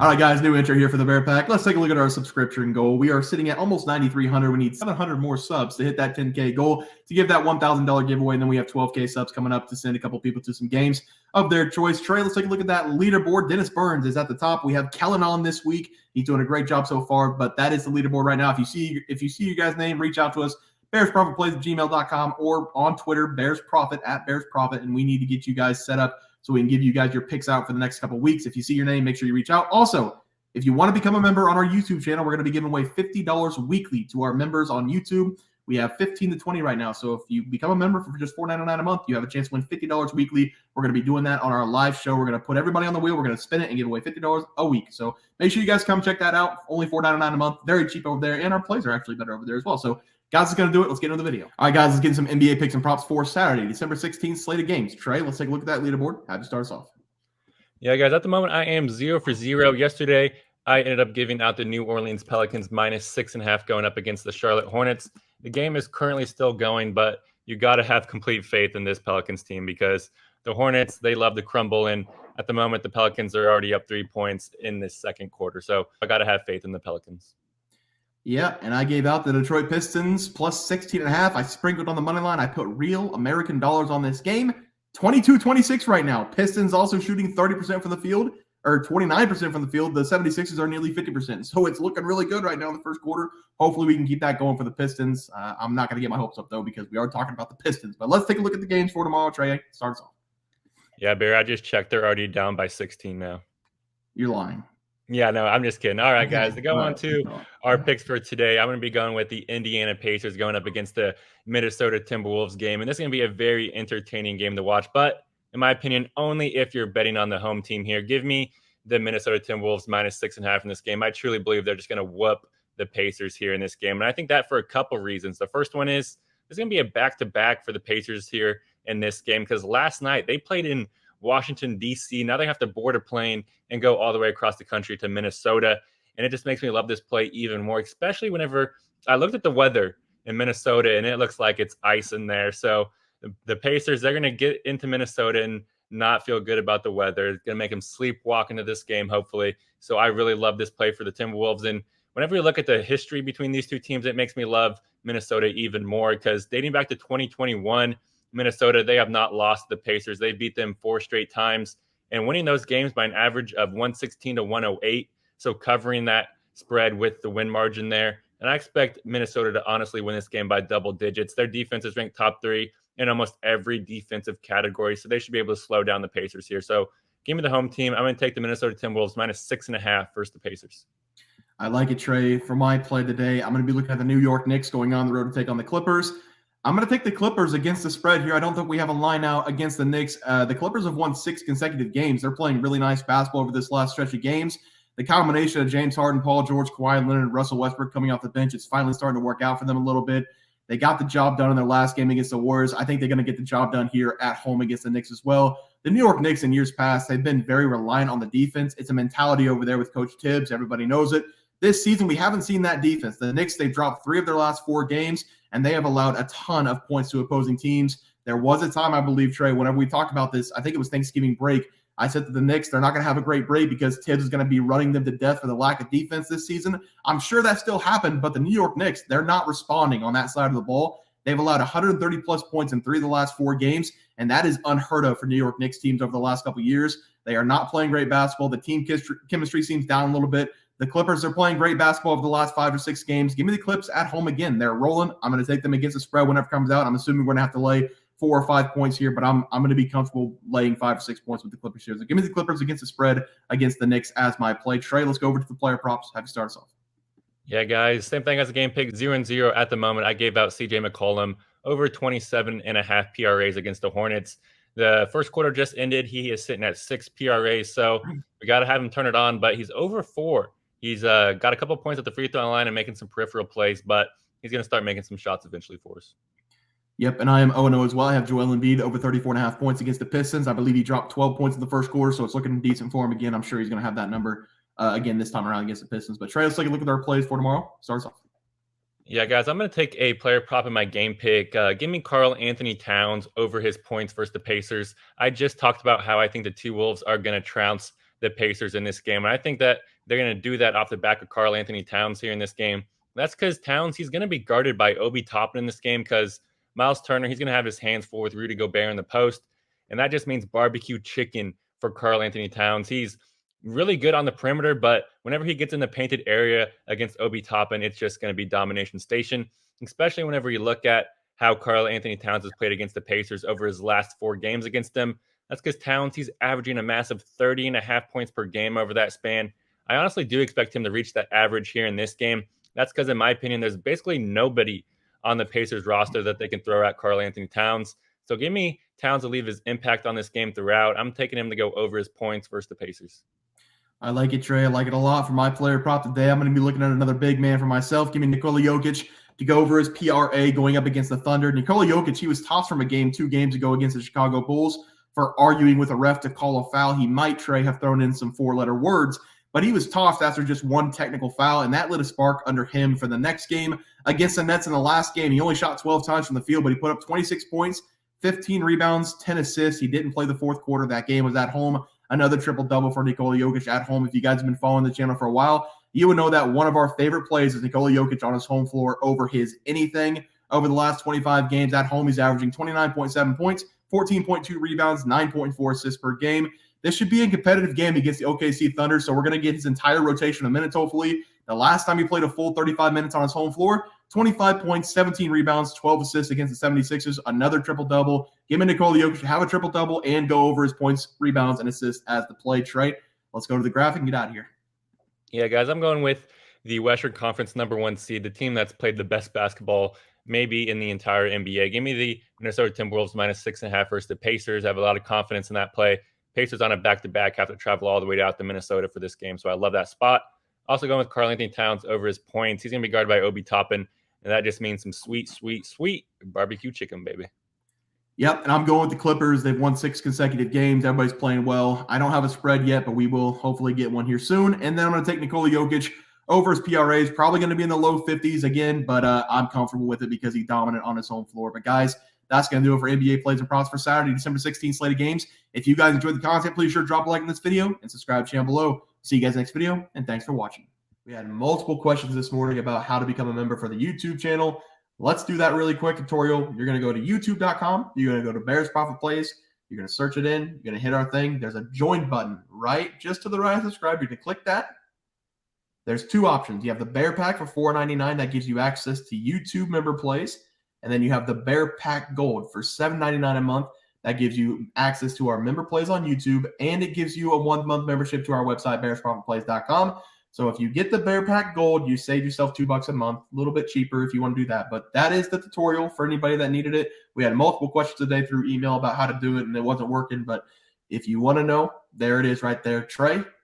All right, guys, new intro here for the Bear Pack. Let's take a look at our subscription goal. We are sitting at almost 9,300. We need 700 more subs to hit that 10K goal to give that $1,000 giveaway. And then we have 12K subs coming up to send a couple people to some games of their choice. Trey, let's take a look at that leaderboard. Dennis Burns is at the top. We have Kellen on this week. He's doing a great job so far, but that is the leaderboard right now. If you see your guys' name, reach out to us. BearsProfitPlays@gmail.com or on Twitter, BearsProfit @BearsProfit, and we need to get you guys set up so we can give you guys your picks out for the next couple of weeks. If you see your name, make sure you reach out. Also, if you want to become a member on our YouTube channel, we're going to be giving away $50 weekly to our members on YouTube. We have 15 to 20 right now. So if you become a member for just $4.99 a month, you have a chance to win $50 weekly. We're going to be doing that on our live show. We're going to put everybody on the wheel. We're going to spin it and give away $50 a week. So make sure you guys come check that out. Only $4.99 a month. Very cheap over there. And our plays are actually better over there as well. So guys, is going to do it. Let's get into the video. All right, guys, let's get some NBA picks and props for Saturday, December 16th, slate of games. Trey, let's take a look at that leaderboard. Have you start us off? Yeah, guys, at the moment, I am 0 for 0. Yesterday, I ended up giving out the New Orleans Pelicans -6.5 going up against the Charlotte Hornets. The game is currently still going, but you got to have complete faith in this Pelicans team because the Hornets, they love to crumble. And at the moment, the Pelicans are already up 3 points in this second quarter. So I got to have faith in the Pelicans. Yeah, and I gave out the Detroit Pistons +16.5. I sprinkled on the money line. I put real American dollars on this game. 22-26 right now. Pistons also shooting 30% from the field, or 29% from the field. The 76ers are nearly 50%. So it's looking really good right now in the first quarter. Hopefully we can keep that going for the Pistons. I'm not going to get my hopes up, though, because we are talking about the Pistons. But let's take a look at the games for tomorrow. Trey, start us off. Yeah, Barry, I just checked. They're already down by 16 now. You're lying. Yeah, no, I'm just kidding. All right, guys, to go on to our picks for today, I'm going to be going with the Indiana Pacers going up against the Minnesota Timberwolves game. And this is going to be a very entertaining game to watch. But in my opinion, only if you're betting on the home team here. Give me the Minnesota Timberwolves -6.5 in this game. I truly believe they're just going to whoop the Pacers here in this game. And I think that for a couple reasons. The first one is there's going to be a back-to-back for the Pacers here in this game because last night they played in Washington, D.C. Now they have to board a plane and go all the way across the country to Minnesota. And it just makes me love this play even more, especially whenever I looked at the weather in Minnesota and it looks like it's ice in there. So the Pacers, they're going to get into Minnesota and not feel good about the weather. It's going to make them sleepwalk into this game, hopefully. So I really love this play for the Timberwolves. And whenever you look at the history between these two teams, it makes me love Minnesota even more because dating back to 2021, Minnesota, they have not lost the Pacers. They beat them 4 straight times and winning those games by an average of 116 to 108. So covering that spread with the win margin there. And I expect Minnesota to honestly win this game by double digits. Their defense is ranked top 3 in almost every defensive category. So they should be able to slow down the Pacers here. So give me the home team. I'm going to take the Minnesota Timberwolves -6.5 versus the Pacers. I like it, Trey. For my play today, I'm going to be looking at the New York Knicks going on the road to take on the Clippers. I'm going to take the Clippers against the spread here. I don't think we have a line out against the Knicks. The Clippers have won 6 consecutive games. They're playing really nice basketball over this last stretch of games. The combination of James Harden, Paul George, Kawhi Leonard, and Russell Westbrook coming off the bench is finally starting to work out for them a little bit. They got the job done in their last game against the Warriors. I think they're going to get the job done here at home against the Knicks as well. The New York Knicks in years past, they've been very reliant on the defense. It's a mentality over there with Coach Tibbs. Everybody knows it. This season, we haven't seen that defense. The Knicks, they've dropped 3 of their last 4 games, and they have allowed a ton of points to opposing teams. There was a time, I believe, Trey, whenever we talked about this, I think it was Thanksgiving break, I said that the Knicks, they're not going to have a great break because Tibbs is going to be running them to death for the lack of defense this season. I'm sure that still happened, but the New York Knicks, they're not responding on that side of the ball. They've allowed 130-plus points in 3 of the last 4 games, and that is unheard of for New York Knicks teams over the last couple of years. They are not playing great basketball. The team chemistry seems down a little bit. The Clippers are playing great basketball over the last 5 or 6 games. Give me the Clips at home again. They're rolling. I'm going to take them against the spread whenever it comes out. I'm assuming we're going to have to lay 4 or 5 points here, but I'm going to be comfortable laying 5 or 6 points with the Clippers here. So give me the Clippers against the spread against the Knicks as my play. Trey, let's go over to the player props. Have you start us off? Yeah, guys, same thing as a game pick, 0-0 at the moment. I gave out CJ McCollum over 27.5 PRAs against the Hornets. The first quarter just ended. He is sitting at 6 PRAs, so we got to have him turn it on, but he's over 4. He's got a couple points at the free throw line and making some peripheral plays, but he's going to start making some shots eventually for us. Yep, and I am 0-0 as well. I have Joel Embiid over 34.5 points against the Pistons. I believe he dropped 12 points in the first quarter, so it's looking decent for him again. I'm sure he's going to have that number again this time around against the Pistons. But Trey, let's take a look at our plays for tomorrow. Starts off. Yeah, guys, I'm going to take a player prop in my game pick. Give me Karl-Anthony Towns over his points versus the Pacers. I just talked about how I think the T-Wolves are going to trounce the Pacers in this game. And I think that they're going to do that off the back of Karl-Anthony Towns here in this game. That's because Towns, he's going to be guarded by Obi Toppin in this game because Miles Turner, he's going to have his hands full with Rudy Gobert in the post. And that just means barbecue chicken for Karl-Anthony Towns. He's really good on the perimeter, but whenever he gets in the painted area against Obi Toppin, it's just going to be domination station, especially whenever you look at how Karl-Anthony Towns has played against the Pacers over his last 4 games against them. That's because Towns, he's averaging a massive 30.5 points per game over that span. I honestly do expect him to reach that average here in this game. That's because, in my opinion, there's basically nobody on the Pacers roster that they can throw at Karl-Anthony Towns. So give me Towns to leave his impact on this game throughout. I'm taking him to go over his points versus the Pacers. I like it, Trey. I like it a lot. For my player prop today, I'm going to be looking at another big man for myself. Give me Nikola Jokic to go over his PRA going up against the Thunder. Nikola Jokic, he was tossed from a game 2 games ago against the Chicago Bulls for arguing with a ref to call a foul. He might, Trey, have thrown in some 4-letter words, but he was tossed after just 1 technical foul, and that lit a spark under him for the next game against the Nets in the last game. He only shot 12 times from the field, but he put up 26 points, 15 rebounds, 10 assists. He didn't play the fourth quarter. That game was at home. Another triple-double for Nikola Jokic at home. If you guys have been following the channel for a while, you would know that one of our favorite plays is Nikola Jokic on his home floor over his anything. Over the last 25 games at home, he's averaging 29.7 points, 14.2 rebounds, 9.4 assists per game. This should be a competitive game against the OKC Thunder, so we're going to get his entire rotation of minutes, hopefully. The last time he played a full 35 minutes on his home floor, 25 points, 17 rebounds, 12 assists against the 76ers, another triple-double. Give me Nikola Jokic to have a triple-double and go over his points, rebounds, and assists as the play. Trey, let's go to the graphic and get out of here. Yeah, guys, I'm going with the Western Conference #1 seed, the team that's played the best basketball maybe in the entire NBA. Give me the Minnesota Timberwolves -6.5 versus the Pacers. I have a lot of confidence in that play. Pacers on a back-to-back have to travel all the way out to Minnesota for this game, so I love that spot. Also going with Karl-Anthony Towns over his points. He's going to be guarded by Obi Toppin, and that just means some sweet, sweet, sweet barbecue chicken, baby. Yep, and I'm going with the Clippers. They've won 6 consecutive games. Everybody's playing well. I don't have a spread yet, but we will hopefully get one here soon. And then I'm going to take Nikola Jokic over his PRAs. Probably going to be in the low 50s again, but I'm comfortable with it because he's dominant on his home floor. But guys, that's going to do it for NBA plays and props for Saturday, December 16th slate of games. If you guys enjoyed the content, please sure to drop a like on this video and subscribe to the channel below. See you guys next video, and thanks for watching. We had multiple questions this morning about how to become a member for the YouTube channel. Let's do that really quick tutorial. You're going to go to youtube.com. You're going to go to Bears Profit Plays. You're going to search it in. You're going to hit our thing. There's a join button right just to the right of subscribe. You can click that. There's 2 options. You have the Bear Pack for $4.99. That gives you access to YouTube member plays. And then you have the Bear Pack Gold for $7.99 a month. That gives you access to our member plays on YouTube, and it gives you a 1-month membership to our website, bearsprofitplays.com. So if you get the Bear Pack Gold, you save yourself $2 a month, a little bit cheaper if you want to do that. But that is the tutorial for anybody that needed it. We had multiple questions today through email about how to do it, and it wasn't working. But if you want to know, there it is right there. Trey,